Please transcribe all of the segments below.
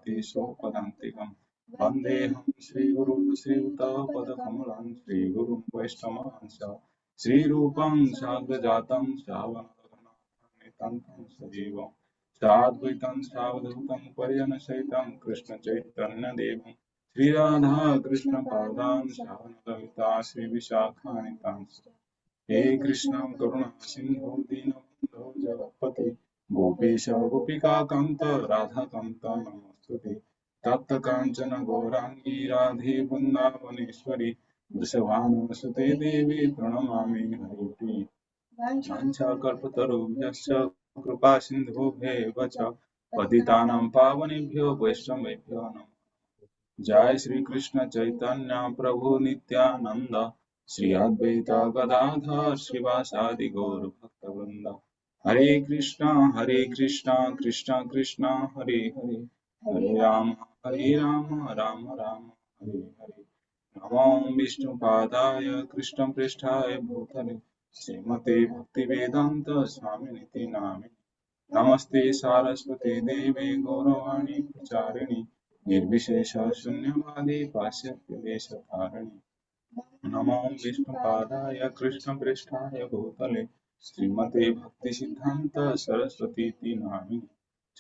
पदान्तिकम् वन्देऽहं श्रीगुरु श्रीयुतपदकमलं श्रीगुरुं वैष्णवांश्च श्रीरूपं साग्रजातं श्रावणरघुनाथान्वितं सजीवं साद्वैतं सावधूतं पर्यनसहितं कृष्णचैतन्यदेवं श्रीराधा कृष्णपादान् श्रावणललिता श्रीविशाखान्वितांश्च हे कृष्ण करुणा सिन्धु दीनबन्धो जगत्पते गोपेश गोपिकान्त राधाकान्त नमोस्तुते तप्त काञ्चन गौराङ्गी राधे वृन्दावनेश्वरी वृषभानुसुते देवी प्रणमामि हरिप्रिये वाञ्छाकल्पतरुभ्यश्च कृपा सिन्धुभ्येव च पतितानां पावनेभ्यो वैष्णवेभ्यो नमः जय श्री कृष्ण चैतन्य प्रभु नित्यानंद श्री अद्वैत गदाधर श्रीवासादि गौर भक्तवृंद हरे कृष्णा कृष्ण कृष्ण हरे हरे हरे राम राम राम हरे हरे नमो विष्णुपादाय कृष्ण पृष्ठाय भूतले श्रीमते भक्तिवेदांत स्वामिनिति नामे नमस्ते सारस्वती देवी गौरवाणी प्रचारिणी निर्विशेष शून्यवादी पाश्चात्य देशधारिणी नमो विष्णुपादाय कृष्ण पृष्ठाय भूतले श्रीमते भक्तिसिद्धान्त सरस्वती नामिनी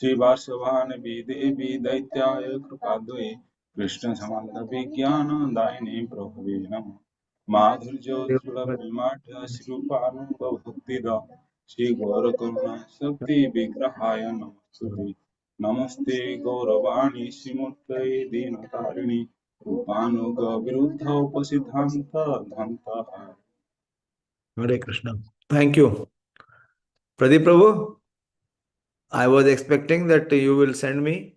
श्रीवासवानवी देवी दैत्याय कृपाद्वये कृष्ण समन्त विज्ञान दायिने प्रभवे नमः माधुर्योज्ज्वलप्रेमाढ्य श्रीरूपानुगभक्तिद श्री गौरकरुणा शक्ति विग्रहाय नमस्तुते नमस्ते गौरवाणी श्रीमूर्तये दीनतारिणी रूपानुग विरुद्ध उपसिद्धांत धंत Hare Krishna. Thank you. Pradeep Prabhu, I was expecting that you will send me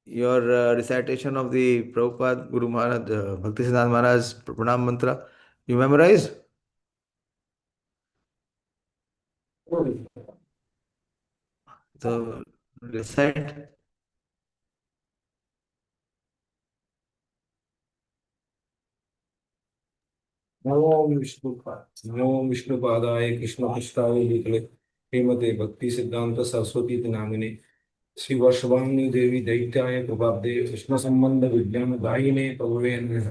your recitation of the Prabhupada Guru Maharaj, Bhaktisiddhānta Maharaj Pranam Mantra. You memorized? So, recite. नमो विष्णुपादाय कृष्णपृष्ठाय भूतले श्रीमते भक्ति सिद्धांत सरस्वती नामिने श्री वर्षवाणी देवी दैत्याय प्रभाब्दे कृष्ण संबंध विज्ञान दायिने प्रभवे नमः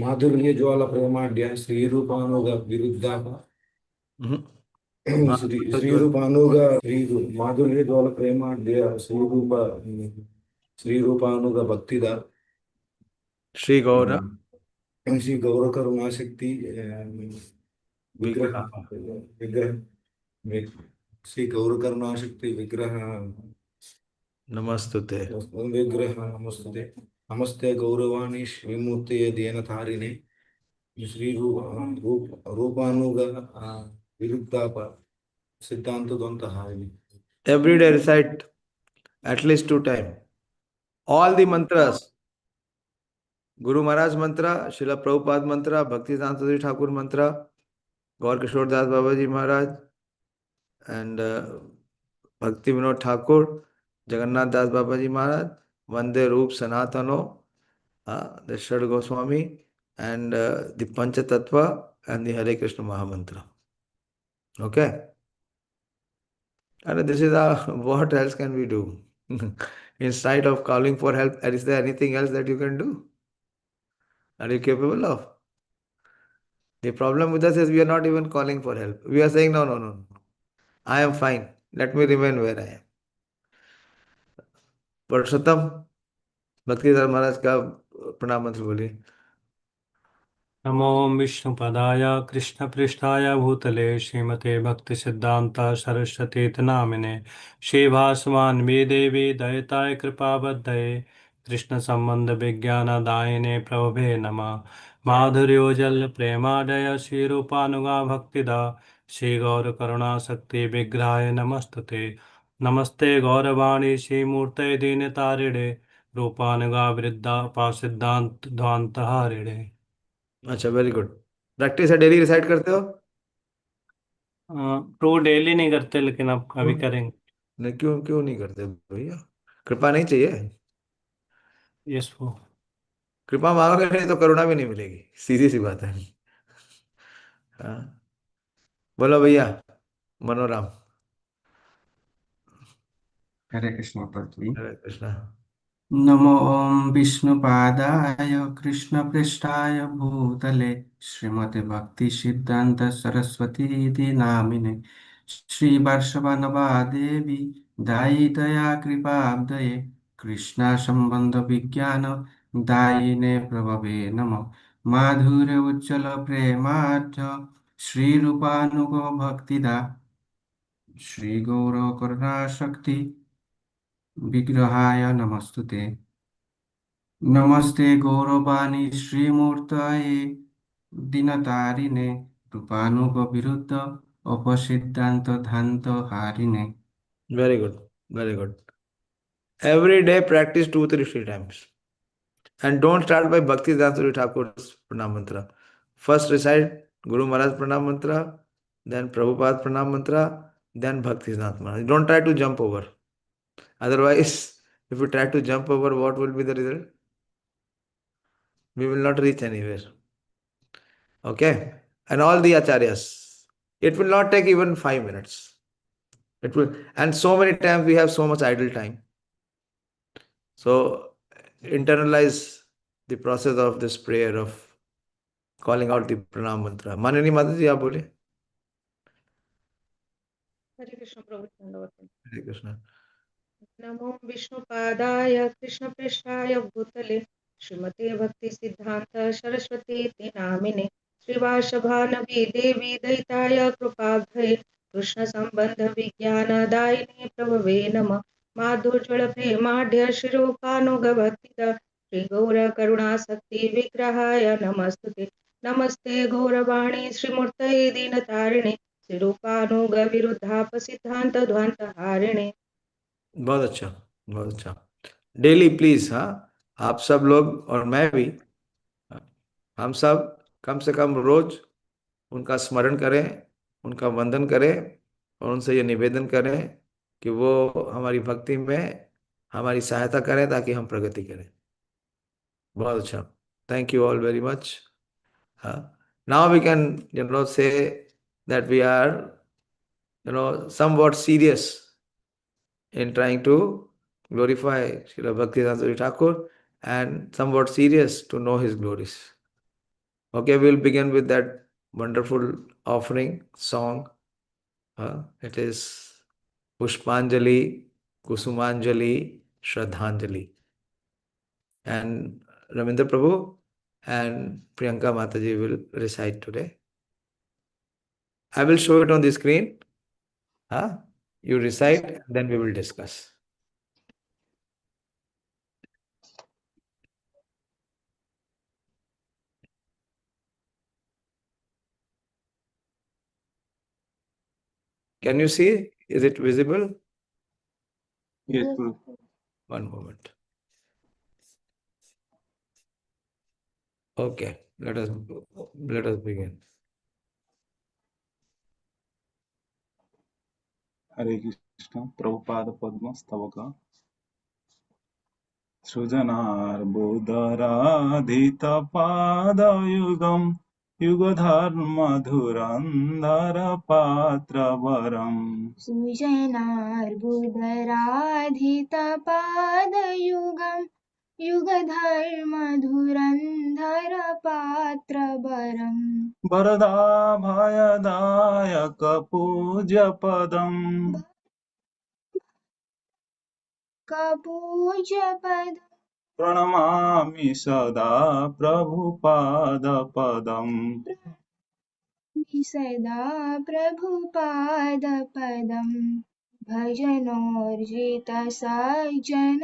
माधुर्य ज्वाला प्रेमाढ्य श्री रूपानुग विरुद्धा श्रीरूपानुग माधुर्य ज्वाला प्रेमाढ्य श्री रूपानुग भक्तिदा श्री गौरा श्री गौर करुणा शक्ति विग्रह श्री गौर करुणा शक्ति विग्रह नमस्तुते विग्रह नमस्ते नमस्ते गौरवाणी श्रीमूर्ति देनतारिणे श्री रूपानुग विरुद्धाप सिद्धांत द्वंद्वहारिणे. Every day recite at least 2 times. All the mantras. Guru Maharaj mantra, Srila Prabhupada mantra, Bhaktisiddhānta Thakur mantra, Gaura-Kishor Das Babaji Maharaj, and Bhaktivinoda Thakur, Jagannath Das Babaji Maharaj, Vande Roop Sanatano, the Shad Gosvāmī, and the Pancha Tattva and the Hare Krishna Mahamantra. Okay? And this is what else can we do? Instead of calling for help, is there anything else that you can do? Are you capable of? The problem with us is we are not even calling for help. We are saying, no. I am fine. Let me remain where I am. Purushottam, Bhaktisiddhānta Maharaj का प्रणाम मंत्र बोलिए. नमो विष्णुपदाय कृष्णपृष्ठाय भूतले श्रीमते भक्तिसिद्धांत सरस्वती नामिने श्रीभासवान्वी देवी दयिताय कृपाबद्धये कृष्ण संबंध विज्ञान दायिने प्रभवे नमः माधुर्योजल प्रेमादय श्रीरूपानुगा भक्तिदा श्री गौर करुणा शक्ति विग्रहाय नमस्तुते नमस्ते गौरवाणी श्रीमूर्ते दीनतारिणे रूपानुगा वृद्धा पासिद्धांत ध्वांतहारिणे. अच्छा, वेरी गुड. प्रैक्टिस है, डेली रिसाइट करते हो? तो डेली नहीं करते, लेकिन अब अभी करेंगे. नहीं, क्यों नहीं करते भैया? कृपा नहीं चाहिए? यस वो कृपा मांगोगे नहीं तो करुणा भी नहीं मिलेगी. सीधी सी बात है. हाँ, बोलो भैया मनोराम. हरे कृष्ण प्रभु. हरे कृष्णा. नमो विष्णुपादाय कृष्णपृष्ठाय भूतले श्रीमते भक्तिसिद्धान्त सरस्वती नामिने श्रीवर्षवनवादेवी दायितया कृपाब्दये कृष्णा संबंध विज्ञान दायिने प्रभवे नमः माधुर्य उज्ज्वल प्रेमार्थ श्रीरूपानुगो भक्तिदा श्री गौर करुणा शक्ति विग्रहाय नमस्तुते नमस्ते गौरवाणी श्रीमूर्तये दीनतारिणे कृपानुगविरुद्ध अपसिद्धांत धांत हारिणे Very good. Very good. Every day practice 2, 3 times. And don't start by Bhaktisiddhānta Thakur's Pranam Mantra. First recite Guru Maharaj Pranam Mantra, then Prabhupada Pranam Mantra, then Bhaktisiddhānta Maharaj. Don't try to jump over. Otherwise, if you try to jump over, what will be the result? We will not reach anywhere. Okay? And all the acharyas. It will not take even 5 minutes. It will, and so many times we have so much idle time. So internalize the process of this prayer of calling out the pranam mantra. Manani Mataji, aap bole. हरे कृष्ण प्रभु दंडवत Hare Krishna. नमो विष्णुपादाय कृष्णपृष्ठाय भूतले श्रीमते भक्ति सिद्धांत सरस्वती नामिने श्रीवासभानवी देवी दयिताय कृपाभये कृष्ण संबंध विज्ञान दायिने प्रभवे नमः माधुर्ज्वल प्रेमाढ्य शिरोपानुगभक्तिदा श्री गौर करुणा शक्ति विग्रहाय नमस्तुते नमस्ते गौरवाणी श्रीमूर्तये दीनतारिणे श्रीरूपानुग विरुद्धाप सिद्धांत ध्वांत हारिणे बहुत अच्छा, बहुत अच्छा. डेली प्लीज, हाँ, आप सब लोग और मैं भी, हम सब कम से कम रोज उनका स्मरण करें, उनका वंदन करें और उनसे ये निवेदन करें कि वो हमारी भक्ति में हमारी सहायता करें ताकि हम प्रगति करें. बहुत अच्छा. Thank you all very much. Now we can, say that we are, somewhat serious in trying to glorify Srila Bhaktisiddhanta Thakur and somewhat serious to know his glories. Okay, we'll begin with that wonderful offering song. It is Pushpanjali, Kusumanjali, Shraddhanjali. And Ramindra Prabhu and Priyanka Mataji will recite today. I will show it on the screen. You recite, then we will discuss. Can you see? Is it visible? Yes, Guru. One moment. Okay, let us begin. Hare Krishna. Prabhupada-padam stavaka. Sujanārvuda-rādhita-pāda-yugam. yuga-dharma-dhurandhara-pātra-varam. सुजनार्बुदराधितपादयुगं युगधर्मधुरन्धरपात्रवरम् varadābhaya-dāyaka-pūjya-padam. कपूजपद Pranamami sada prabhupada-padam. सदा प्रभुपादपदम् भजनोर्जित सज्जन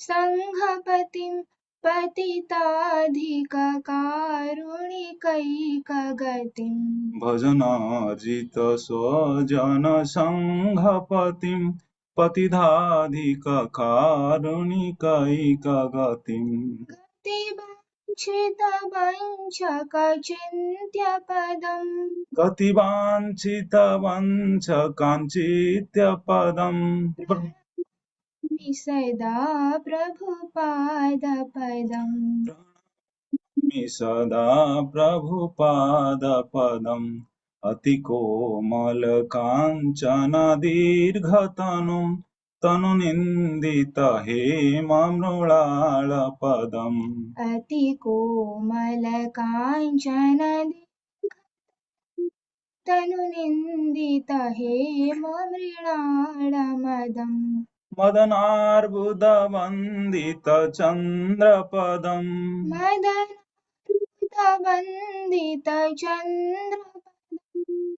संघपतिं पतिताधिककारुणिकैकगतिम् Bhajanārjita sajjana-sańgha-patim. patitādhika-kārun गति-वाञ्छित-वाञ्छकचिन्त्य-पदम् gati-vañcita-vañcakācintya-padam. सदा प्रभुपादपदम् Sada prabhupada-padam. atikomala-kāñcana-dīrgha-tanum. tanu-nindita-hema-mr atikomala-kāñcana-dīrgha tanu-nindita-hema-mr madanārvuda-vandita-candra-padam madanārvuda-vandita-candra-padam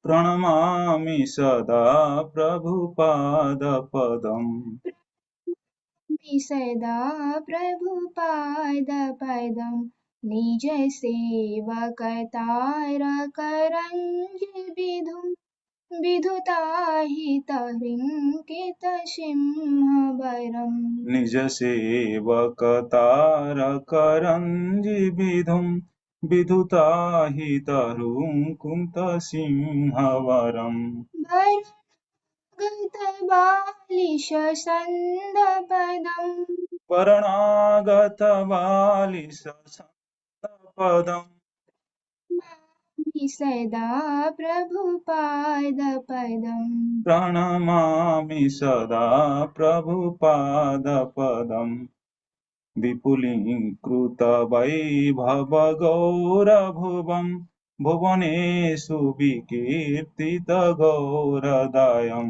pranamāmi sada prabhupāda-padam सदा प्रभुपादपदं निज-sevaka-tāraka-rañji-vidhum vidhutāhita-huńkr nija-sevaka-tāraka-rañji-vidhum vidhutāhita-huńkr varadābhaya-dāyaka-padam varadābhaya-dāyaka-padam सदा प्रभुपादपदं pranamāmi sada prabhupāda-padam vipuliṅkrūta vaibhava-gaura-bhuvam bhuvaneṣu vikirtita gaura-dayam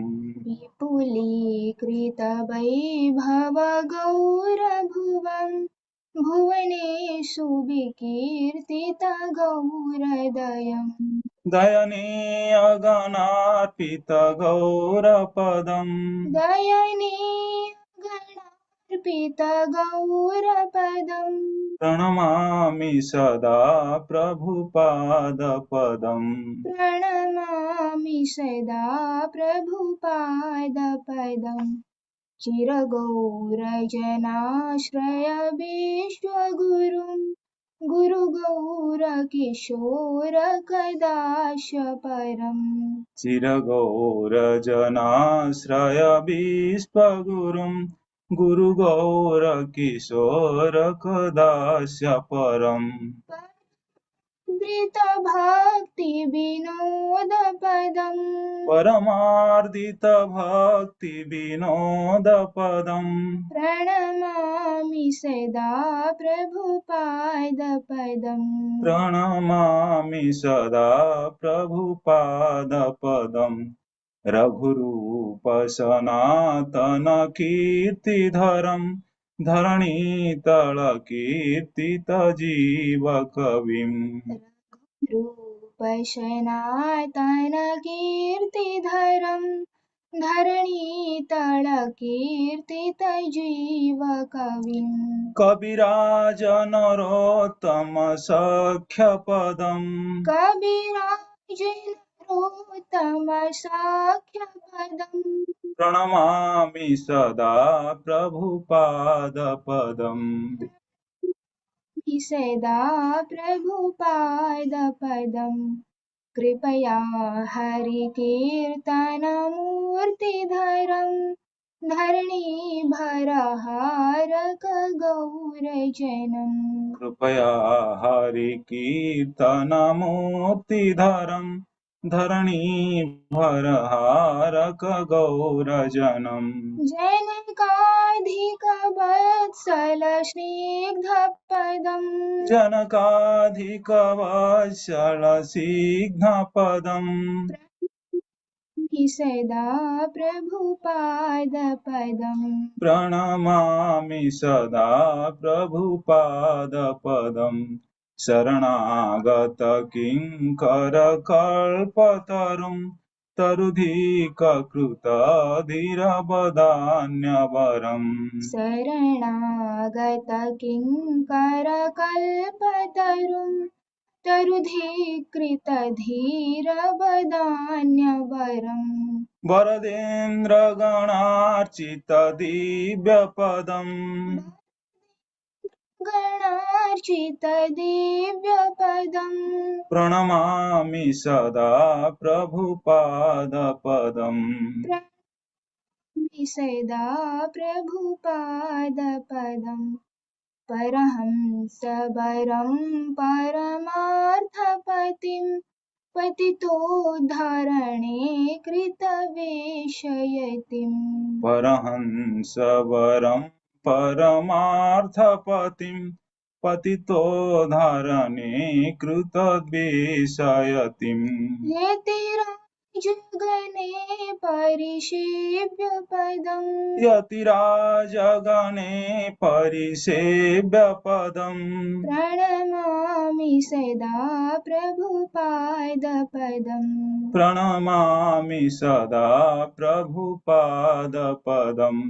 विपुलीकृतवैभवगौरभुवं भुवनेषु विकीर्तितगौरदयम् dayanīya-gan ārpita-gaura-padam dayanīya-gan pranamāmi sada prabhupāda-padam प्रणमामि सदा प्रभुपादपदं चिरगौरजनाश्रय-विश्वगुरुं guru-gaura-kiśoraka-dāsya-param cira-gaura-janāśraya-viśva-gurum guru-gaura-kiśoraka-dāsya-param āgata-bāliśa-s paramarthita-bhaktivinoda-padam प्रणमामि सदा प्रभुपादपदं pranamāmi sada prabhupāda-padam raghurupa-sanātana-kirtidharam dharanī-tala-kirtita-jīva-kavim रूपसनातनकीर्तिधरं धरणीतलकीर्तितजीवकविम् कविराजनरोत्तम-सख्य-padam कविराजनरोत्तमसख्यपदं pranamāmi sada prabhupāda-padam सदा प्रभुपादपदं कृपया हरिकीर्तनमूर्तिधरं धरणीभरहारकगौरजनं कृपया हरिकीर्तनमूर्तिधरं धरणीभरहारकगौरजनं जनकाधिकवत्सलस्निग्धपदं जनकाधिकवत्सलस्निग्धपदं सदा प्रभुपादपदं प्रणमामि सदा प्रभुपादपदं शरणागतकिङ्करकल्पतरुं तरुधिककृतधीरवदान्यवरम् शरणागतकिङ्करकल्पतरुं तरुधिकृतधीरवदान्यवरम् वरदेन्द्रगणार्चितदिव्यपदम् गणार्चितदिव्यपदं प्रणमामि सदा प्रभुपादपदम् सदा प्रभुपादपदं परहंसवरं परमार्थपतिं पतितोद्धारणे कृतवेषयतिम् परहंसवरं परमार्थपतिं पतितोद्धारणे कृतद्वेषयतिम् यतिराजगणे परिसेव्य पदम् यतिराजगणे परिसेव्य पदम् प्रणमामि सदा प्रभुपादपदम् प्रणमामि सदा प्रभुपादपदम्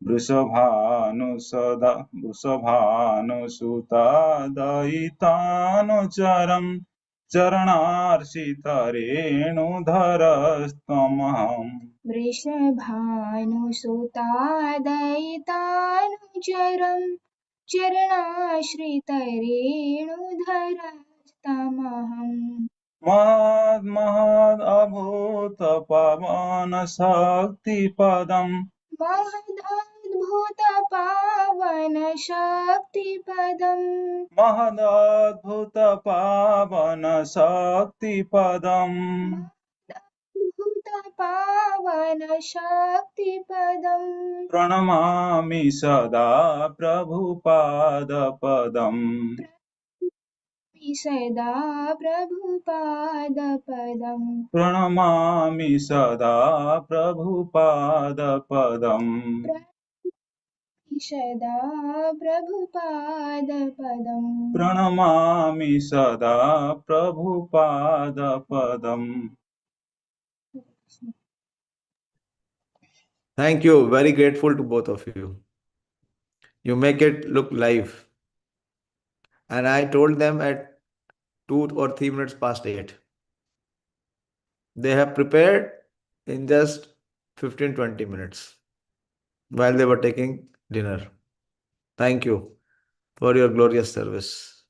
वृषभानुसुतादयितानुचरम् चरणार्चितरेणुधरस्त्वमहम् वृषभानुसुतादयितानुचरम् चरणाश्रितरेणुधरस्तमहम् महदद्भुतपवनशक्तिपदम् महदद्भुतपावनशक्तिपदम् महदद्भुतपावनशक्तिपदम् भूतपावनशक्तिपदम् प्रणमामि सदा प्रभुपादपदम् सदा प्रभुपादपदम् प्रणमामि सदा प्रभुपादपदम् सदा प्रभुपादपदम् प्रणमामि सदा प्रभुपादपदम्. Thank you. Very grateful to both of you. You make it look live. And I told them at 2 or 3 minutes past 8. They have prepared in just 15-20 minutes while they were taking dinner. Thank you for your glorious service.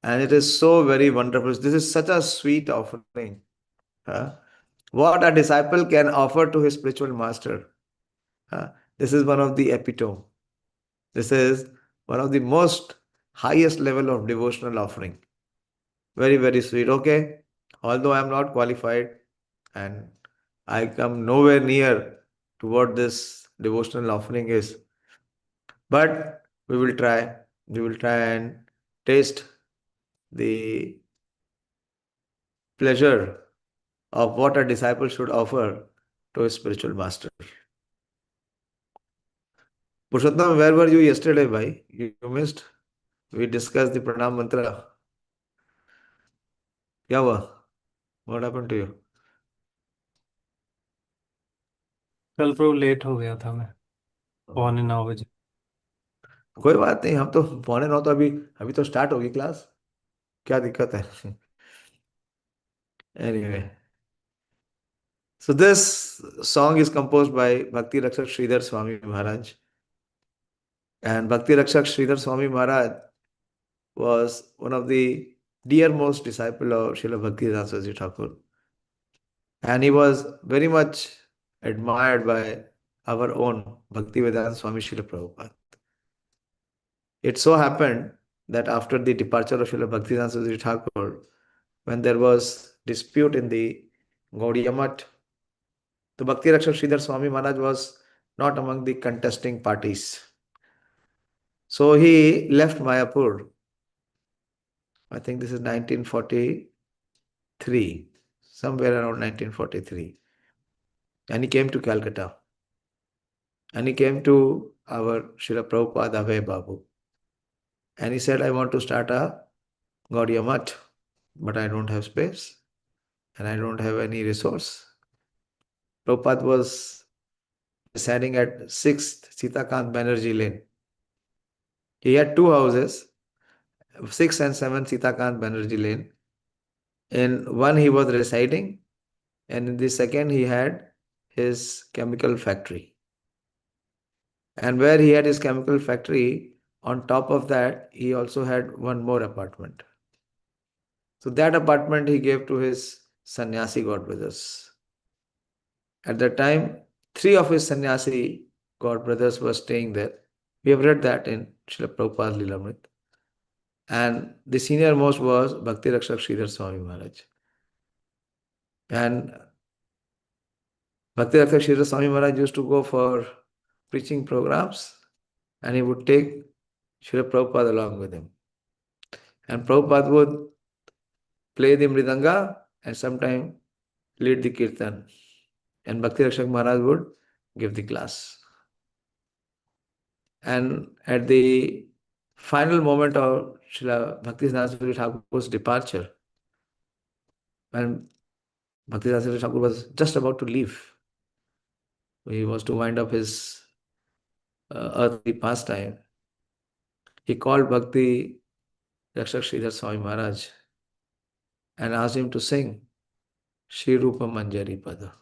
And it is so very wonderful. This is such a sweet offering. What a disciple can offer to his spiritual master. This is one of the epitome. This is one of the most highest level of devotional offering. Very, very sweet. Okay. Although I am not qualified and I come nowhere near to what this devotional offering is, but we will try. We will try and taste the pleasure of what a disciple should offer to his spiritual master. Purushottam, where were you yesterday, bhai? You missed? We discussed the pranam mantra. Kya hua? What happened to you? कल प्रभु late हो गया था मैं 8:45 बजे कोई बात नहीं, हम तो 8:45 तो अभी तो स्टार्ट होगी क्लास. क्या दिक्कत है? Anyway. So this song is composed by Bhakti Rakshak Sridhar Swami Maharaj. And Bhakti Rakshak Sridhar Swami Maharaj was one of the dearmost disciple of Srila Bhaktisiddhānta Thakur. And he was very much admired by our own Bhaktivedanta Swami Srila Prabhupada. It so happened that after the departure of Srila Bhaktisiddhānta Thakur, when there was dispute in the Gaudiya Math, the Bhakti Rakshak Sridhar Swami Maharaj was not among the contesting parties. So he left Mayapur. I think this is 1943, somewhere around 1943. And he came to Calcutta. And he came to our Srila Prabhupada Abhay Babu. And he said, I want to start a Gaudiya Math, but I don't have space and I don't have any resource. Prabhupada was residing at 6th Sitakant Banerjee Lane. He had 2 houses, 6 and 7 Sitakant Banerjee Lane. In one he was residing, and in the second he had his chemical factory. And where he had his chemical factory, on top of that, he also had one more apartment. So that apartment he gave to his sannyasi godbrothers. At that time, 3 of his sannyasi godbrothers were staying there. We have read that in Srila Prabhupada's Lilamrit. And the senior most was Bhakti Rakshak Sridhar Swami Maharaj. And Bhakti Rakshak Sridhar Swami Maharaj used to go for preaching programs, and he would take Srila Prabhupada along with him. And Prabhupada would play the mridanga and sometimes lead the kirtan. And Bhakti Rakshak Maharaj would give the class. And at the final moment of Srila Bhaktisiddhānta Thakur's departure, when Bhaktisiddhānta Thakur was just about to leave, he was to wind up his earthly pastime, he called Bhakti Rakshak Sridhar Swami Maharaj and asked him to sing Shri Rupa Manjari Pada.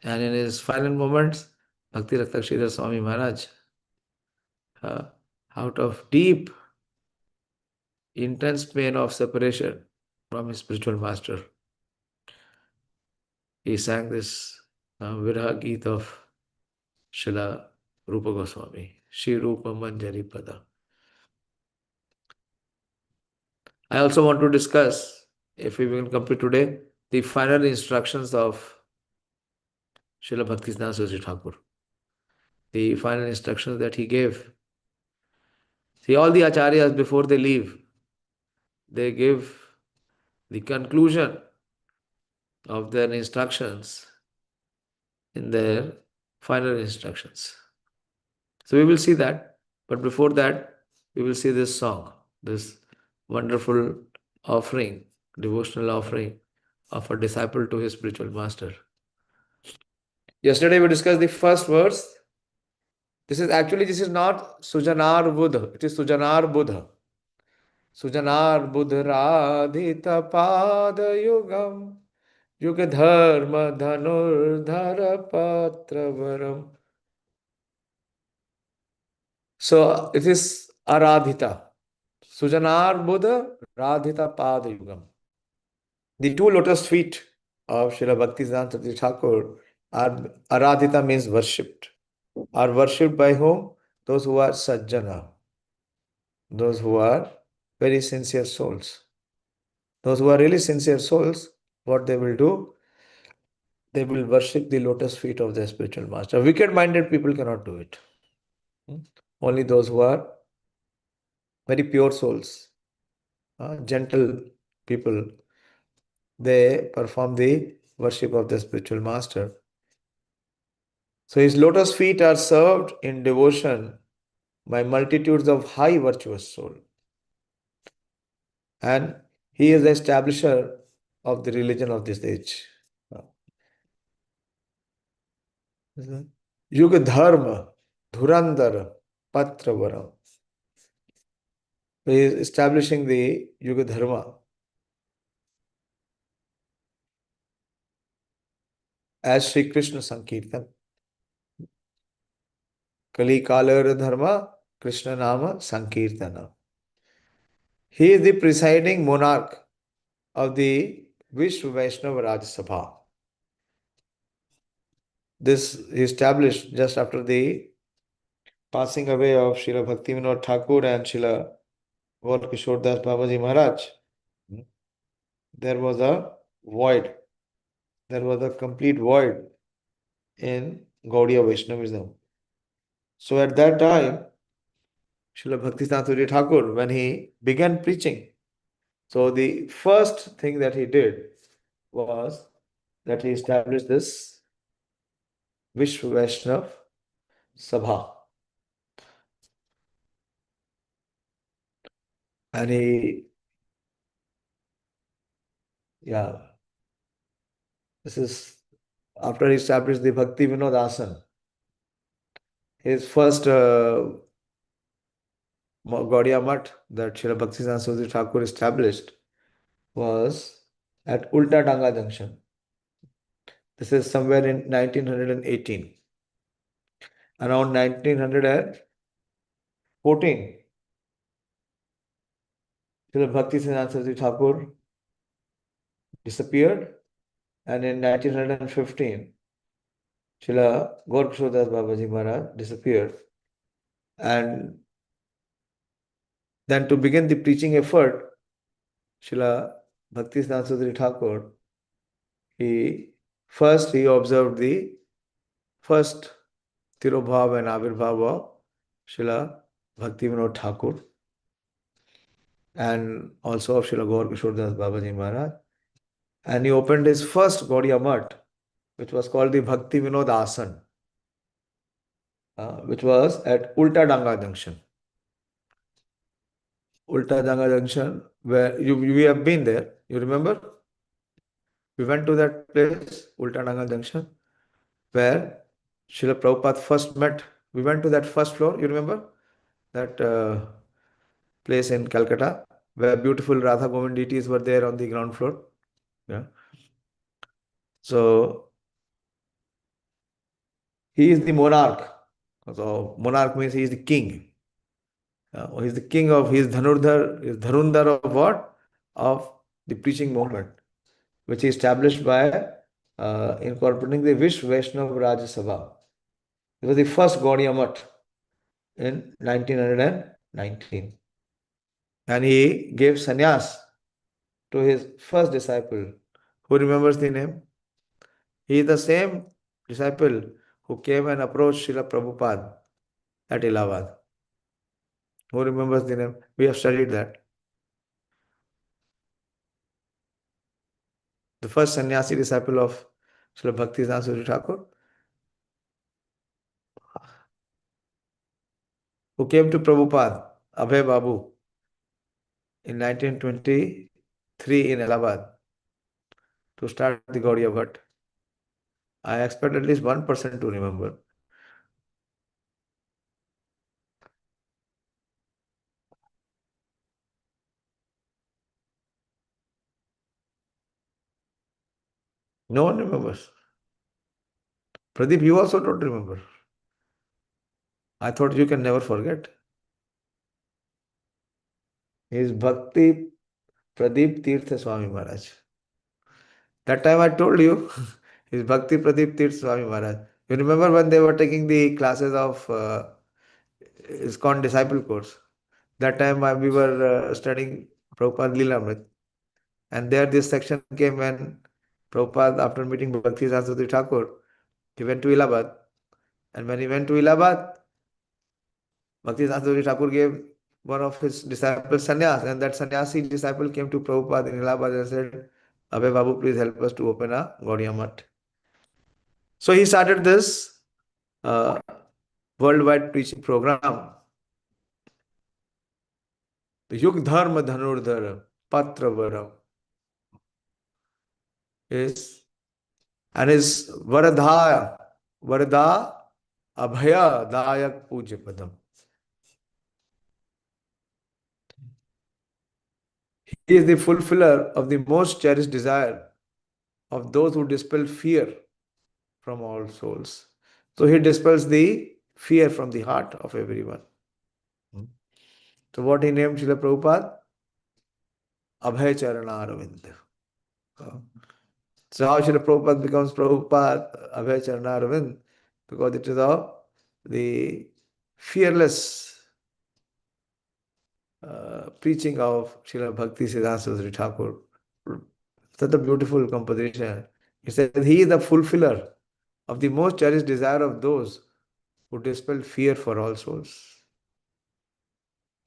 And in his final moments, Bhakti Rakshak Sridhar Swami Maharaj, out of deep, intense pain of separation from his spiritual master, he sang this Viraha Geet of Srila Rupa Gosvāmī, Shri Rupa Manjari Pada. I also want to discuss, if we will complete today, the final instructions of Srila Bhaktisiddhānta Thakur. The final instructions that he gave. See, all the acharyas, before they leave, they give the conclusion of their instructions in their final instructions. So we will see that. But before that, we will see this song, this wonderful offering, devotional offering of a disciple to his spiritual master. Yesterday we discussed the first verse. This is not Sujanarvuda, it is Sujanarvuda. Sujanārvuda-rādhita-pāda-yugam, yuga-dharma-dhurandhara-pātra-varam. So it is a Radhita. Sujanārvuda-rādhita-pāda-yugam. The two lotus feet of Srila Bhaktisiddhānta Thakur are Radhita, means worshipped. Are worshipped by whom? Those who are sajjana. Those who are very sincere souls. Those who are really sincere souls, what they will do? They will worship the lotus feet of their spiritual master. Wicked-minded people cannot do it. Only those who are very pure souls, gentle people, they perform the worship of the spiritual master. So his lotus feet are served in devotion by multitudes of high virtuous souls. And he is the establisher of the religion of this age. Yuga-dharma-dhurandhara-pātra-varam. He is establishing the yuga-dharma as Sri Krishna Sankirtan. Kali Kalara Dharma, Krishna Nama Sankirtana. He is the presiding monarch of the Vishwa Vaishnava Raj Sabha. This he established just after the passing away of Srila Bhaktisiddhānta Thakur and Srila Gaura-Kishora Babaji Maharaj. There was a void. There was a complete void in Gaudiya Vaishnavism. So at that time, Srila Bhaktisiddhānta Thakur, when he began preaching, so the first thing that he did was that he established this Vishwa Vaishnava Sabha. And this is after he established the Bhaktisiddhānta. His first Gaudiya Math that Srila Bhaktisiddhānta Thakur established was at Ulta Danga Junction. This is somewhere in 1918. Around 1914, Srila Bhaktisiddhānta Thakur disappeared, and in 1915, Srila Gaura-Kishora Babaji Maharaj disappeared, and Then to begin the preaching effort, Srila Bhaktisiddhānta Thakur, he observed the first Tirobhava and Avirbhava of Srila Bhaktivinoda Thakur and also of Srila Gaura-Kiśoraka Babaji Maharaj. And he opened his first Gaudiya Math, which was called the Bhaktivinoda Asan, which was at Ulta Danga Junction. Ulta Danga Junction, where we have been there, you remember? We went to that place, Ulta Danga Junction, where Srila Prabhupada first met. We went to that first floor, you remember? That place in Calcutta, where beautiful Radha Govind deities were there on the ground floor. Yeah. So he is the monarch. So monarch means he is the king. He is the king of, he is Dharundhar of what? Of the preaching movement, which is established by incorporating the Vaishnava Rajya Sabha. It was the first Gaudiya Math in 1919. And he gave sannyas to his first disciple. Who remembers the name? He is the same disciple who came and approached Srila Prabhupada at Allahabad. Who remembers the name? We have studied that. The first sannyasi disciple of Srila Bhaktisiddhānta Thakur, who came to Prabhupada, Abhay Babu, in 1923 in Allahabad to start the Gaudiya Math. I expect at least one person to remember. No one remembers. Pradeep, you also don't remember. I thought you can never forget. He is Bhakti Pradeep Tirtha Swami Maharaj. That time I told you, he is Bhakti Pradeep Tirtha Swami Maharaj. You remember when they were taking the classes of ISKCON disciple course? That time we were studying Prabhupada Leelamrit. And there this section came when Prabhupada, after meeting Bhaktisiddhānta Thakur, he went to Allahabad. And when he went to Allahabad, Bhaktisiddhānta Thakur gave one of his disciples sannyas, and that sannyasi disciple came to Prabhupada in Allahabad and said, Abhay Babu, please help us to open a Gaudiya Math. So he started this worldwide preaching program, the yuga-dharma-dhurandhara-pātra-varam, and his varadābhaya-dāyaka-pūjya-padam. He is the fulfiller of the most cherished desire of those who dispel fear from all souls. So he dispels the fear from the heart of everyone. So what he named Srila Prabhupada? Abhay-charanaravinda. So how Srila Prabhupada becomes Prabhupada, Abhay-charanaravinda? Because it is of the fearless preaching of Srila Bhaktisiddhānta Thakur. Such a beautiful composition. He said he is the fulfiller of the most cherished desire of those who dispel fear for all souls.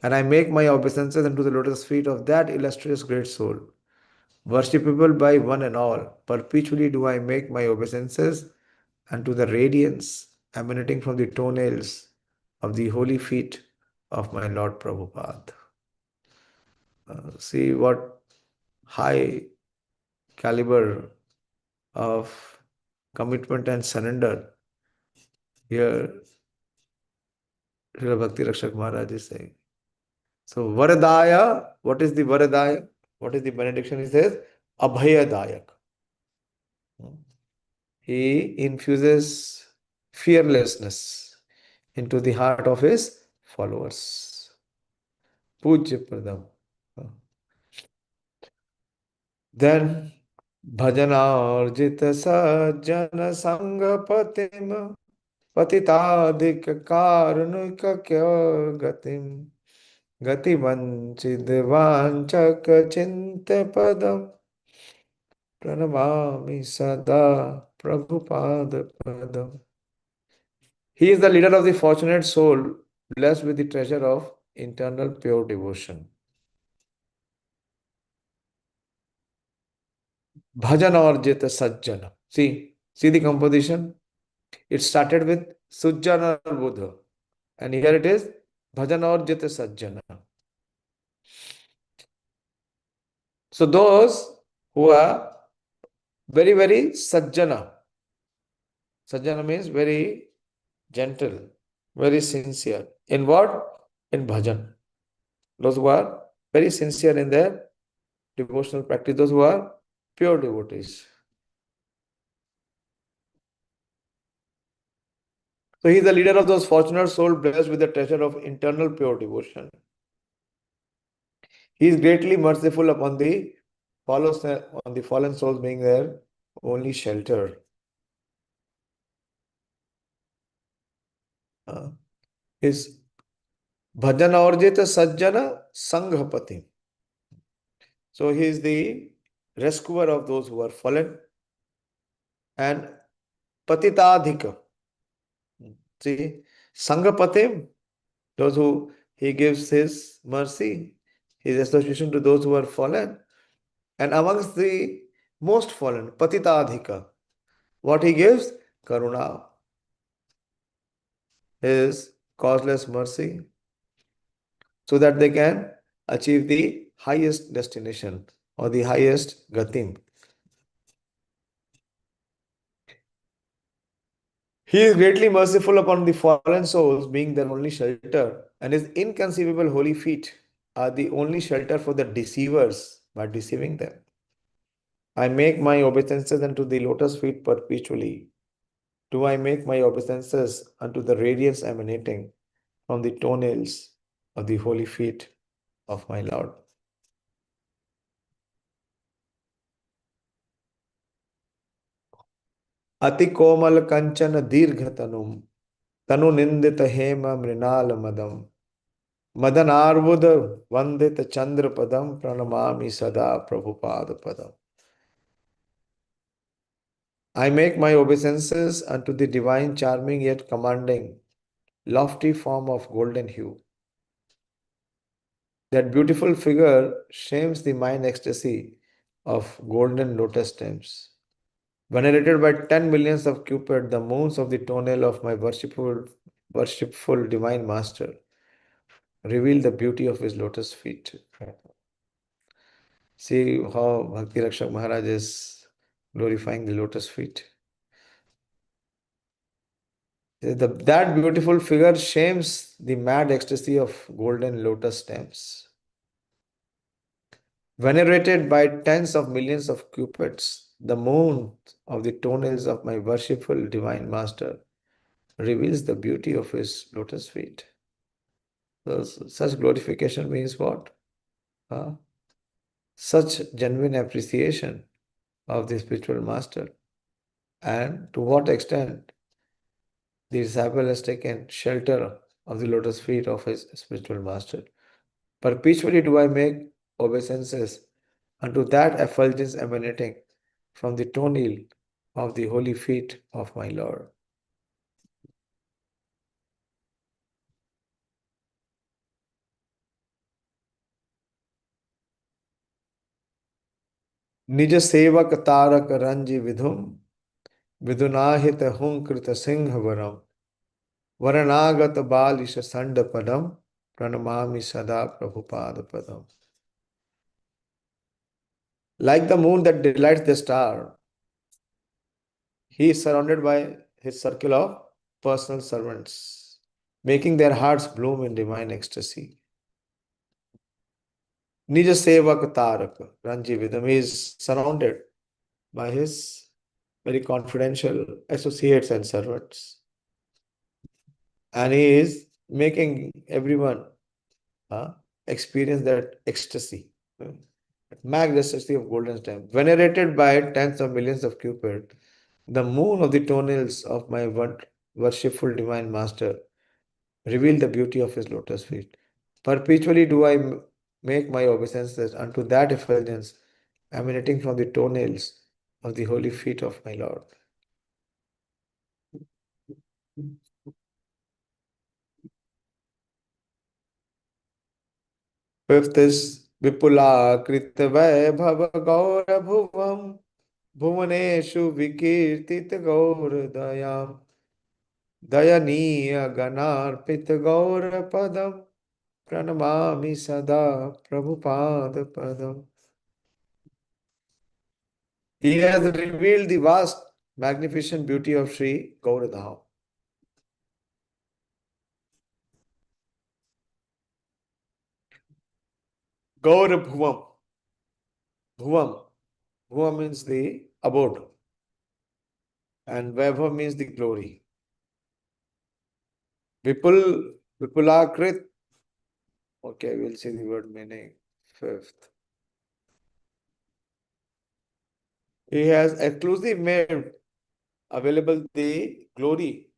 And I make my obeisances unto the lotus feet of that illustrious great soul, worshipable by one and all. Perpetually do I make my obeisances unto the radiance emanating from the toenails of the holy feet of my Lord Prabhupada. See what high caliber of commitment and surrender here Srila Bhakti Rakshak Maharaj is saying. So Varadaya, what is the Varadaya? What is the benediction? He says, Abhaya-dāyaka. He infuses fearlessness into the heart of his followers. Pujya-padam. Then sajjana-sańgha-patim patitādhika-kārun ikaika-gatim gati-vañcita-vañcakācintya-padam. Pranamami sada prabhupada-padam. He is the leader of the fortunate soul, blessed with the treasure of internal pure devotion. Bhajanārvuda sajjana. See the composition? It started with Sujanarvuda, and here it is Bhajanārvuda sajjana. So those who are very, very sajjana. Sajjana means very gentle, very sincere. In what? In bhajan. Those who are very sincere in their devotional practice, those who are pure devotees. So he is the leader of those fortunate souls blessed with the treasure of internal pure devotion. He is greatly merciful upon the fallen souls, being their only shelter. Is Bhajanārvuda-Sańgha-Patim. So he is the rescuer of those who are fallen, and patitādhika. See, Sańgha-Patim, those who he gives his mercy, his association to those who are fallen, and amongst the most fallen, patitādhika, what he gives? Karuna, his causeless mercy, so that they can achieve the highest destination or the highest gatim. He is greatly merciful upon the fallen souls, being their only shelter, and his inconceivable holy feet are the only shelter for the deceivers by deceiving them. I make my obeisances unto the lotus feet perpetually. Do I make my obeisances unto the radiance emanating from the toenails of the holy feet of my Lord. atikomala-kāñcana-dīrgha-tanum, tanu-nindita-hema-mr āla-madam, madanārvuda-vandita-candra-padam, pranamami sada prabhupāda-padam. I make my obeisances unto the divine, charming, yet commanding, lofty form of golden hue. That beautiful figure shames the mind ecstasy of golden lotus stems. Venerated by 10 millions of Cupid, the moons of the toenail of my worshipful divine master reveal the beauty of his lotus feet. See how Bhakti Rakshak Maharaj is glorifying the lotus feet. That beautiful figure shames the mad ecstasy of golden lotus stems. Venerated by tens of millions of Cupids, the moon of the toenails of my worshipful divine master reveals the beauty of his lotus feet. So, such glorification means what? Such genuine appreciation of the spiritual master. And to what extent the disciple has taken shelter of the lotus feet of his spiritual master. Perpetually do I make obeisances unto that effulgence emanating from the toenail of the holy feet of my Lord. nija-sevaka-tāraka-rañji-vidhum, vidhutāhita-huńkr varam, varadābhaya-dāyaka-padam, pranamami sada prabhupāda-padam. Like the moon that delights the star, he is surrounded by his circle of personal servants, making their hearts bloom in divine ecstasy. nija-sevaka-tāraka-rañji-vidhum, he is surrounded by his very confidential associates and servants. And he is making everyone experience that ecstasy, mad ecstasy of golden stem. Venerated by tens of millions of Cupid, the moon of the toenails of my worshipful divine master reveal the beauty of his lotus feet. Perpetually do I make my obeisances unto that effulgence emanating from the toenails of the holy feet of my Lord. Fifth is Vipula Krita Vaibhava-Gaura-bhuvam Bhuvaneshu Vikirtita-gaura-dayam dayanīya-gan ārpita-gaura-padam pranamami sada prabhupāda-padam. He has revealed the vast, magnificent beauty of Sri Gaura-dayam. Gaura-bhuvam. Bhuvam. Bhuvam means the abode. And Vaibhav means the glory. Vipulakrit. Okay, we'll see the word meaning. Fifth. He has exclusively made available the glory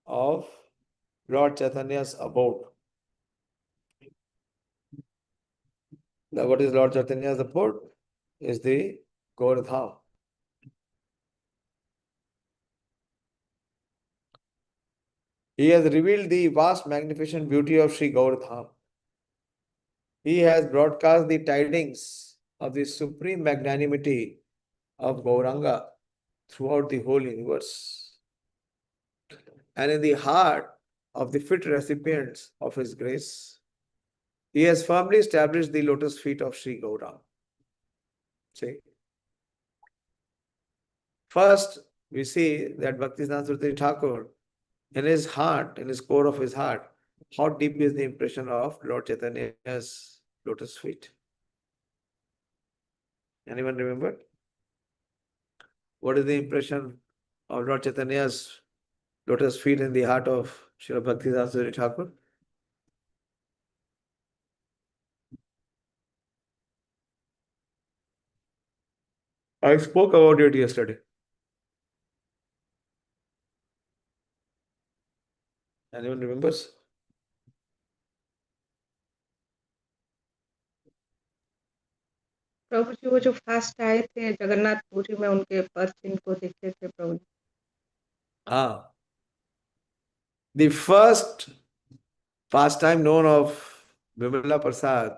of Lord Chaitanya's abode. Now, what is Lord Chaitanya's abode? Is the Gaura-dham. He has revealed the vast, magnificent beauty of Sri Gaura-dham. He has broadcast the tidings of the supreme magnanimity of Gauranga throughout the whole universe. And in the heart of the fit recipients of his grace, he has firmly established the lotus feet of Sri Gaura. See? First, we see that Bhaktisiddhānta Thakur, in his heart, in his core of his heart, how deep is the impression of Lord Chaitanya's lotus feet? Anyone remember? What is the impression of Lord Chaitanya's lotus feet in the heart of Srila Bhaktisiddhānta Thakur? I spoke about it yesterday. Anyone remembers? प्रभु जी वो जो fast आए थे जगन्नाथपुरी में उनके पर चिन्ह को देखे थे प्रभु जी। The first pastime known of Vimala Prasad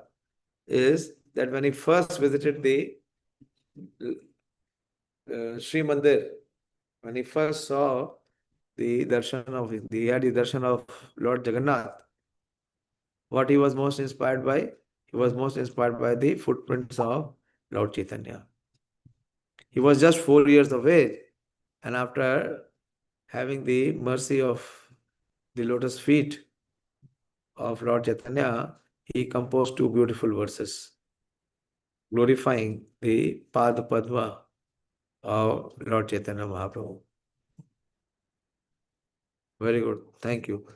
is that when he first visited the Sri Mandir, when he first saw the darshan of Lord Jagannath, what he was most inspired by? He was most inspired by the footprints of Lord Chaitanya. He was just 4 years of age, and after having the mercy of the lotus feet of Lord Chaitanya, he composed 2 beautiful verses glorifying the Padma of Lord Chaitanya Mahaprabhu. Very good. Thank you.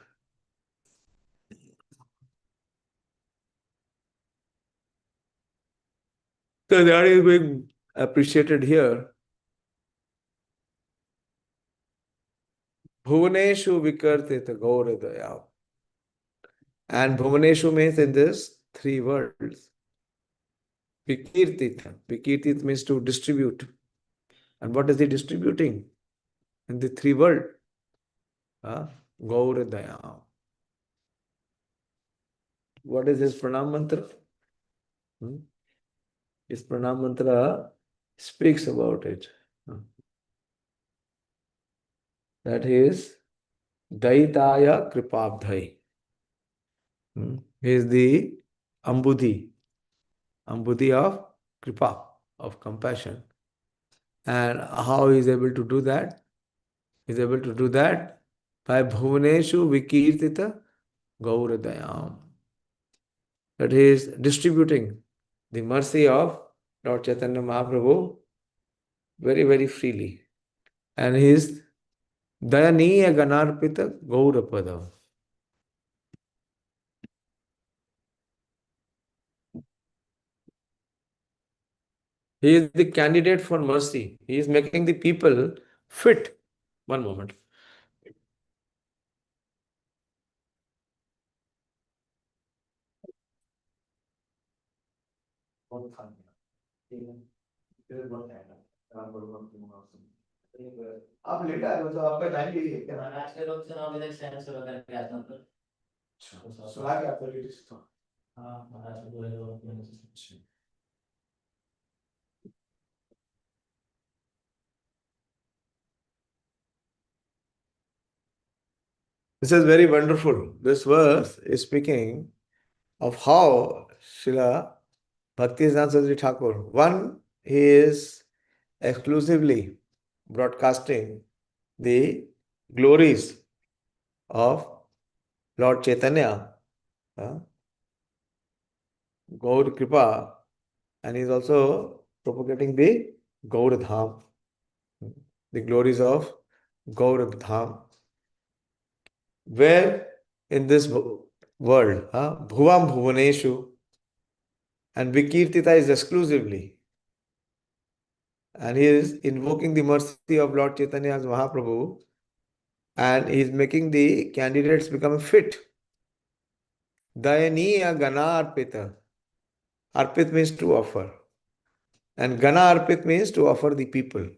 So that is being appreciated here. Bhuvaneshu vikartita gaura-dayam. And Bhuvaneshu means in this 3 worlds. Vikirtita. Vikirtita means to distribute. And what is he distributing in the 3 worlds? Gaura-dayam. What is his pranam mantra? His pranam mantra speaks about it. That is Daitaya Kripabdhai. He is the Ambudhi of Kripa, of compassion. And how he is able to do that? He is able to do that by Bhuvaneshu Vikirtita Gaura-dayam. That he is distributing the mercy of Lord Chaitanya Mahaprabhu very, very freely. And he is dayanīya-gan ārpita-gaura-padam. He is the candidate for mercy. He is making the people fit. One moment. आप late आए हो तो आपका time यही है क्या? आज के लोग सुना अभी तक शायद शुरू करके आता हूँ सुना के आपका लेट था। हाँ महाराज को पूरे लोग This is very wonderful. This verse is speaking of how Srila Bhaktisiddhānta Thakur, one, he is exclusively broadcasting the glories of Lord Chaitanya, Gaur Kripa, and he is also propagating the Gaura-dham, the glories of Gaura-dham. Where in this world, Bhuvam Bhuvaneshu, and Vikirtita is exclusively, and he is invoking the mercy of Lord Chaitanya as Mahaprabhu, and he is making the candidates become fit. Dayanīya-gan ārpita. Arpit means to offer, and Gana Arpit means to offer the people.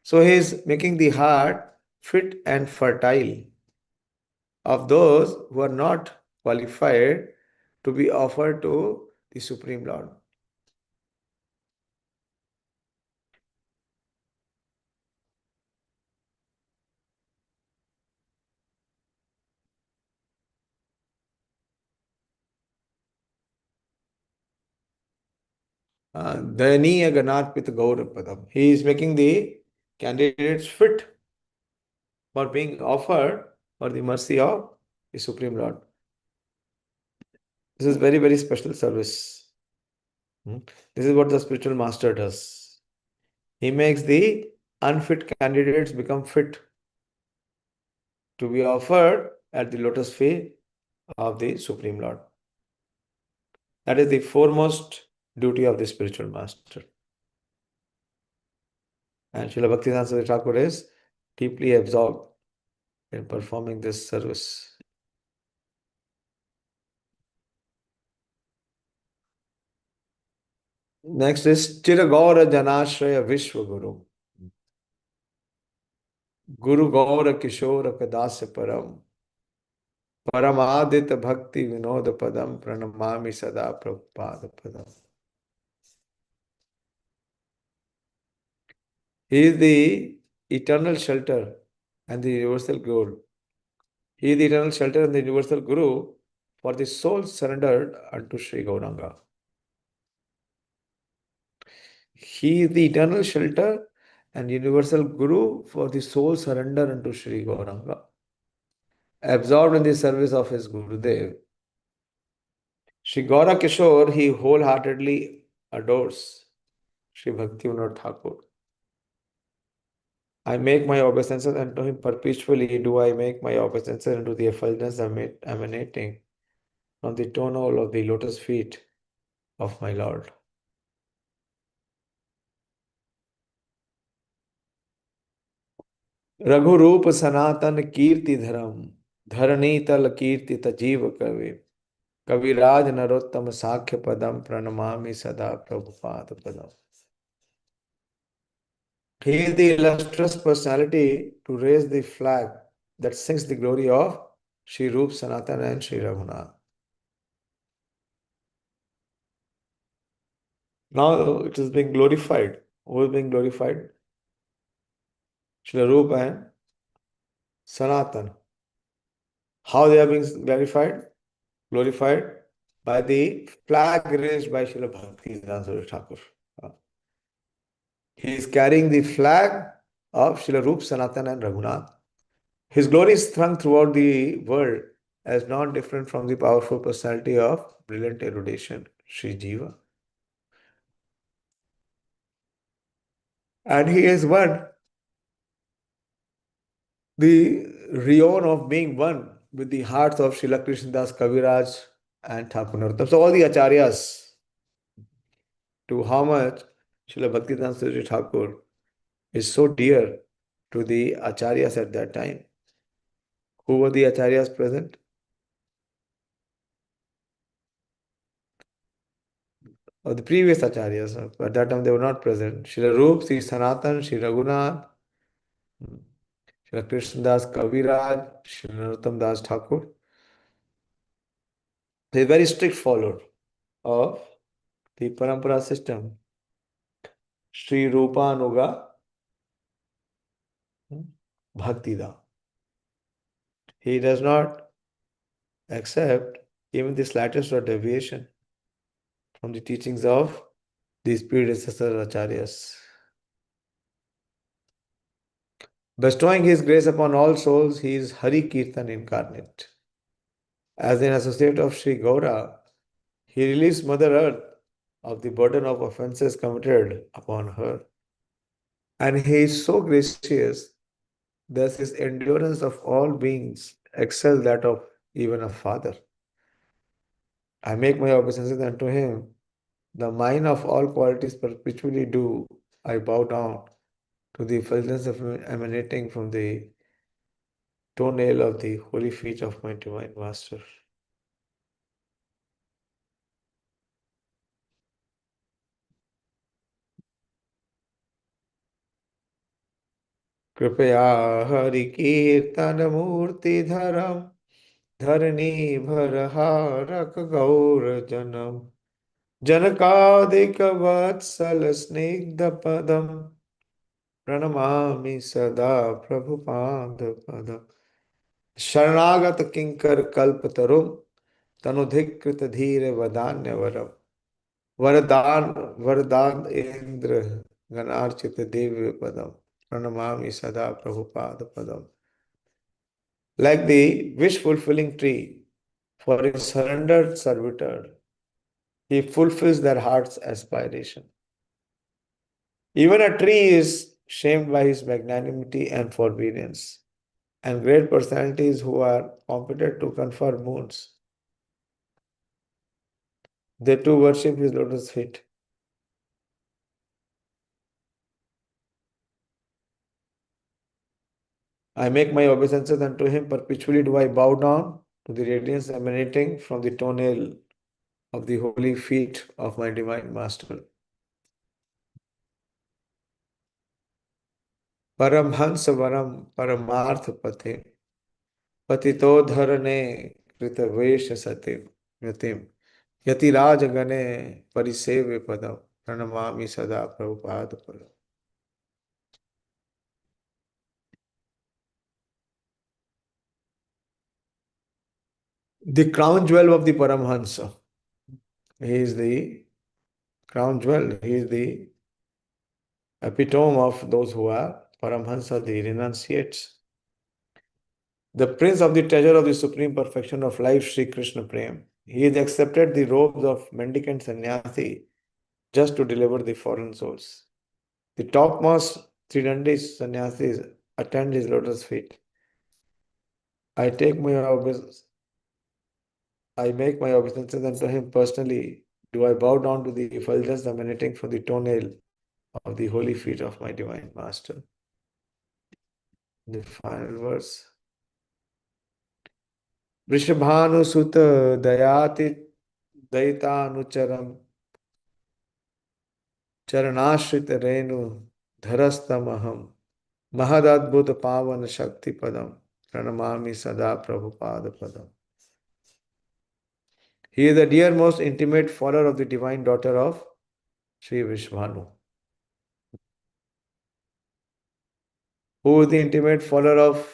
So he is making the heart fit and fertile of those who are not qualified to be offered to the Supreme Lord. Dayanīya-gan ārpita-gaura-padam. He is making the candidates fit for being offered for the mercy of the Supreme Lord. This is very, very special service. This is what the spiritual master does. He makes the unfit candidates become fit to be offered at the lotus feet of the Supreme Lord. That is the foremost duty of the spiritual master. And Srila Bhaktisiddhānta Thakur is deeply absorbed in performing this service. Next is cira-gaura-janāśraya-viśva-gurum. Guru-gaura-kiśoraka-dāsya-param. Paramadita-bhaktivinoda-padam pranamami sada prabhupāda-padam. He is the eternal shelter and the universal Guru. He is the eternal shelter and the universal Guru for the soul surrendered unto Sri Gauranga. He is the eternal shelter and universal Guru for the soul surrendered unto Sri Gauranga, absorbed in the service of his Gurudev. Sri Gaura-Kishore, he wholeheartedly adores Sri Bhaktisiddhānta Thakur. I make my obeisances unto him perpetually. Do I make my obeisances unto the effulgence emanating from the tone hole of the lotus feet of my Lord. Raghu Rupa Sanatan Kirti Dharam Dharani Tal Kirti Tajiva Kavi Kaviraj Narottam Sakhya-padam Pranamami Sada Prabhupada-padam. He is the illustrious personality to raise the flag that sings the glory of Sri Rup Sanatan and Sri Raghunath. Now it is being glorified. Who is being glorified? Sri Rup and Sanatan. How they are being glorified? Glorified by the flag raised by Srila Bhaktisiddhānta Thakur. He is carrying the flag of Srila Rup, Sanatan and Raghunath. His glory is strung throughout the world as not different from the powerful personality of brilliant erudition, Sri Jiva. And he has won the renown of being one with the hearts of Srila Krishnadas Kaviraj and Thakur Narottam. So all the acharyas, to how much Srila Bhaktisiddhānta Thakur is so dear to the acharyas at that time. Who were the acharyas present? of the previous acharyas. At that time they were not present. Srila Rup, Sri Sanatan, Sri Raghunath, Srila Krishnadas Kaviraj, Srila Narottam Das Thakur. They are very strict follower of the parampara system. Sri Rupanuga Bhaktida. He does not accept even the slightest of deviation from the teachings of these predecessor acharyas. Bestowing his grace upon all souls, he is Hari Kirtan incarnate. As an associate of Sri Gaura, he relieves Mother Earth of the burden of offenses committed upon her. And he is so gracious, thus his endurance of all beings excels that of even a father. I make my obeisances unto him. The mine of all qualities perpetually do I bow down to the effulgence of emanating from the toenail of the holy feet of my divine master. कृपया हरि कीर्तन मूर्ति धरम धरणी भरहारक गौर जनम जनकादिक वत्सल स्निग्ध पदम प्रणमामि सदा प्रभुपाद पदम शरणागत किंकर कल्पतरुम तनुधिकृत धीर वदान्य वरम वरदान इंद्र गणार्चित दिव्य पदम प्रणमामि सदा प्रभुपाद पदम. Like the wish-fulfilling tree, for his surrendered servitor, he fulfills their heart's aspiration. Even a tree is shamed by his magnanimity and forbearance, and great personalities who are competent to confer boons, they too worship his lotus feet. I make my obeisances unto him, perpetually do I bow down to the radiance emanating from the toenail of the holy feet of my divine master. Paramhansa varam paramartha patim patitodharane kritavesha satim yatim yatirajagane pariseve padam pranamami sada prabhupada padam. The crown jewel of the Paramhansa. He is the crown jewel. He is the epitome of those who are Paramhansa, the renunciates. The prince of the treasure of the supreme perfection of life, Sri Krishna Prem. He has accepted the robes of mendicant sannyasi just to deliver the foreign souls. The topmost Tridandi sannyasis attend his lotus feet. I make my obeisances unto him personally. Do I bow down to the effulgence emanating from the toenail of the holy feet of my divine master? The final verse. Vrishabhanu sutta dayati daitanucharam charanashrita renu dharastamaham mahadadbhuta pavana shakti padam pranamami sada prabhupada padam. He is the dear most intimate follower of the divine daughter of Sri Vishvanu. Who is the intimate follower of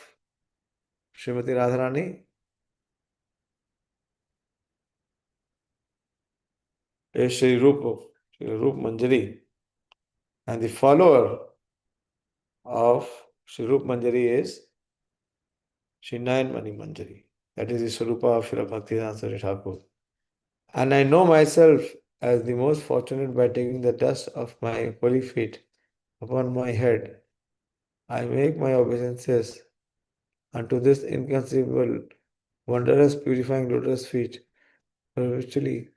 Srimati Radharani? Is Sri Rupa Manjari. And the follower of Sri Rupa Manjari is Sri Nayanmani Manjari. That is the Swarupa of Srila Bhaktisiddhānta Thakur. And I know myself as the most fortunate by taking the dust of my holy feet upon my head. I make my obeisances unto this inconceivable, wondrous, purifying lotus feet. Virtually,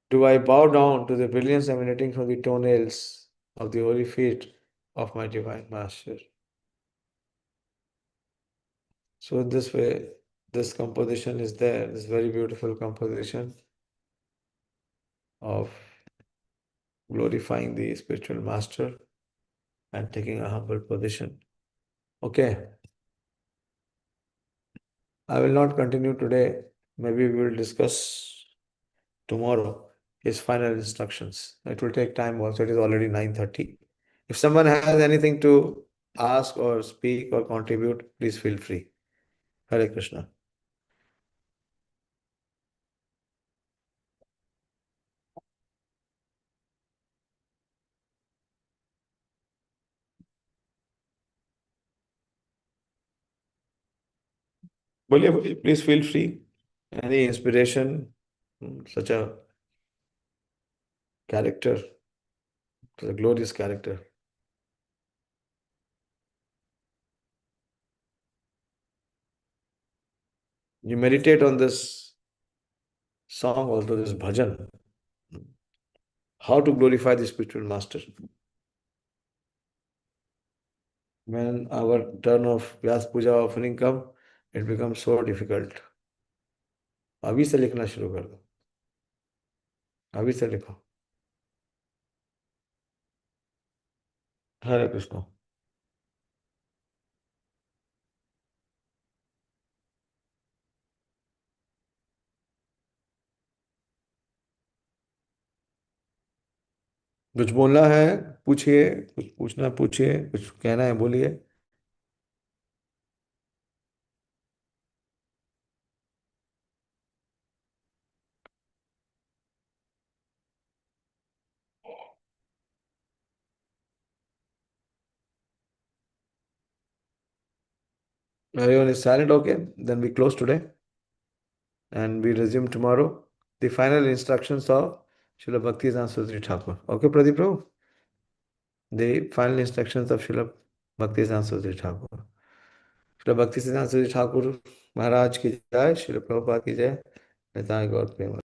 do I bow down to the brilliance emanating from the toenails of the holy feet of my divine master. So this way, this composition is there, this very beautiful composition. of glorifying the spiritual master and taking a humble position. Okay. I will not continue today. Maybe we will discuss tomorrow his final instructions. It will take time also. It is already 9:30. If someone has anything to ask or speak or contribute, please feel free. Hare Krishna. बोलिए, please feel free. Any inspiration, such a character, such a glorious character. You meditate on this song, also this bhajan, how to glorify the spiritual master. When our turn of Vyas Puja offering come, it becomes so difficult. अभी से लिखना शुरू कर दो, अभी से लिखो. हरे कृष्ण. कुछ बोलना है पूछिए, कुछ पूछना पूछिए, कुछ कहना है बोलिए. Everyone is silent, okay? Then we close today and we resume tomorrow. The final instructions of Srila Bhaktisiddhānta Sarasvatī Thakur. Okay, Pradeep Prabhu? The final instructions of Srila Bhaktisiddhānta Sarasvatī Thakur. Srila Bhaktisiddhānta Sarasvatī Thakur Maharaj ki jai, Srila Prabhupada ki jai, Nitaya Gaur Prema.